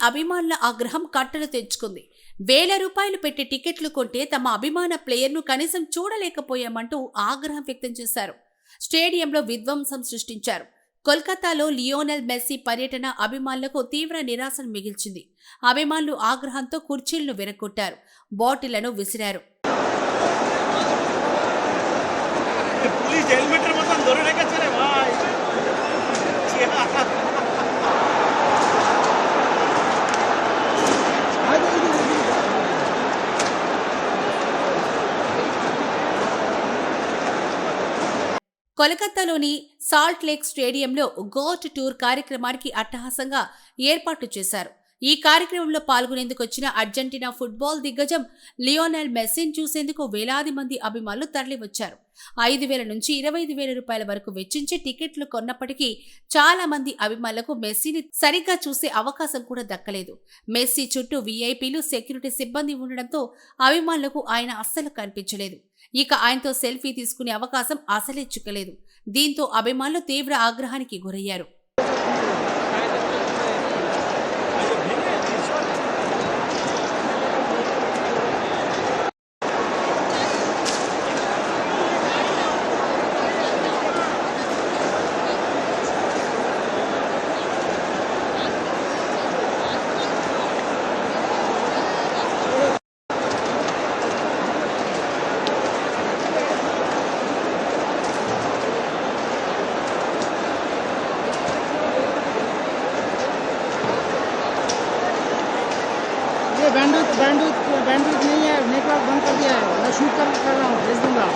అభిమానుల ఆగ్రహం కట్టలు తెచ్చుకుంది. వేల రూపాయలు పెట్టి టికెట్లు కొంటే తమ అభిమాన ప్లేయర్ను కనీసం చూడలేకపోయామంటూ ఆగ్రహం వ్యక్తం చేశారు. స్టేడియంలో విధ్వంసం సృష్టించారు. కోల్కతాలో లియోనెల్ మెస్సీ పర్యటన అభిమానులకు తీవ్ర నిరాశను మిగిల్చింది. అభిమానులు ఆగ్రహంతో కుర్చీలను విరగొట్టారు, బాటిళ్లను విసిరారు. కోల్కతాలోని సాల్ట్ లేక్ స్టేడియంలో గోట్ టూర్ కార్యక్రమానికి అట్టహాసంగా ఏర్పాట్లు చేశారు. ఈ కార్యక్రమంలో పాల్గొనేందుకు వచ్చిన అర్జెంటీనా ఫుట్బాల్ దిగ్గజం లియోనెల్ మెస్సీని చూసేందుకు వేలాది మంది అభిమానులు తరలివచ్చారు. 5,000 నుంచి 25,000 రూపాయల వరకు వెచ్చించి టికెట్లు కొన్నప్పటికీ చాలా మంది అభిమానులకు మెస్సీని సరిగ్గా చూసే అవకాశం కూడా దక్కలేదు. మెస్సీ చుట్టూ వీఐపీలు, సెక్యూరిటీ సిబ్బంది ఉండడంతో అభిమానులకు ఆయన అస్సలు కనిపించలేదు. ఇక ఆయనతో సెల్ఫీ తీసుకునే అవకాశం అసలే చిక్కలేదు. దీంతో అభిమానులు తీవ్ర ఆగ్రహానికి గురయ్యారు. बैंडविड्थ नहीं है, नेटवर्क बंद कर दिया है। मैं शूट कर रहा हूँ, भेज दूंगा।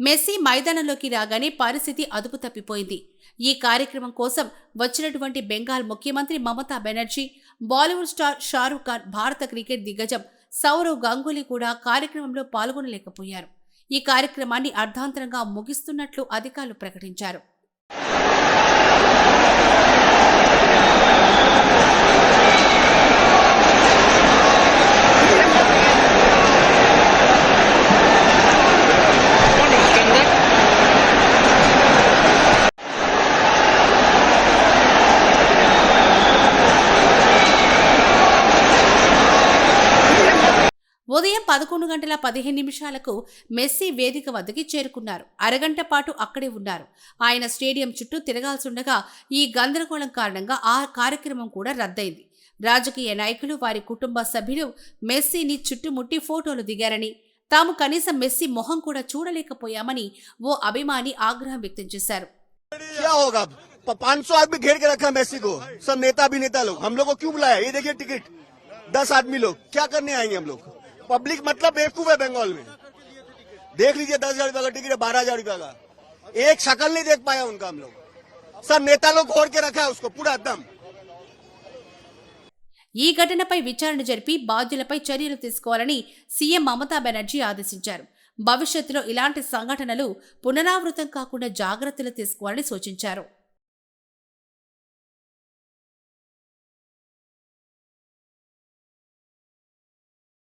మెస్సీ మైదానంలోకి రాగానే పరిస్థితి అదుపు తప్పిపోయింది. ఈ కార్యక్రమం కోసం వచ్చినటువంటి బెంగాల్ ముఖ్యమంత్రి మమతా బెనర్జీ, బాలీవుడ్ స్టార్ షారూఖ్ ఖాన్, భారత క్రికెట్ దిగ్గజం సౌరవ్ గంగూలీ కూడా కార్యక్రమంలో పాల్గొనలేకపోయారు. ఈ కార్యక్రమాన్ని అర్ధాంతరంగా ముగిస్తున్నట్లు అధికారులు ప్రకటించారు. ఉదయం 11:15 మెస్సీ వేదిక వద్దకి చేరుకున్నారు. అరగంట పాటు అక్కడే ఉన్నారు. ఆయన స్టేడియం చుట్టూ తిరగాల్సుండగా ఈ గందరగోళం కారణంగా ఆ కార్యక్రమం కూడా రద్దయింది. రాజకీయ నాయకులు, వారి కుటుంబ సభ్యులు మెస్సీని చుట్టుముట్టి ఫోటోలు దిగారని, తాము కనీసం మెస్సీ మొహం కూడా చూడలేకపోయామని ఓ అభిమాని ఆగ్రహం వ్యక్తం చేశారు. 500 आदमी घेर के रखा मेसी को, सब नेता भी नेता लोग, हम लोग को क्यों बुलाया? ये देखिए टिकट 10 आदमी लोग क्या करने आएंगे हम लोग? पब्लिक मतलब बेवकूफ है बंगाल में। देख लीजिए 10,000 रुपए का टिकट है, 12,000 रुपए का, एक शक्ल नहीं देख पाया उनका हम लोग। सब नेता लोग घोर के रखा है उसको पूरा दम। ఈ ఘటనపై విచారణ జరిపి బాధ్యులపై చర్యలు తీసుకోవాలని సీఎం మమతా బెనర్జీ ఆదేశించారు. భవిష్యత్తులో ఇలాంటి సంఘటనలు పునరావృతం కాకుండా జాగ్రత్తలు తీసుకోవాలని సూచించారు.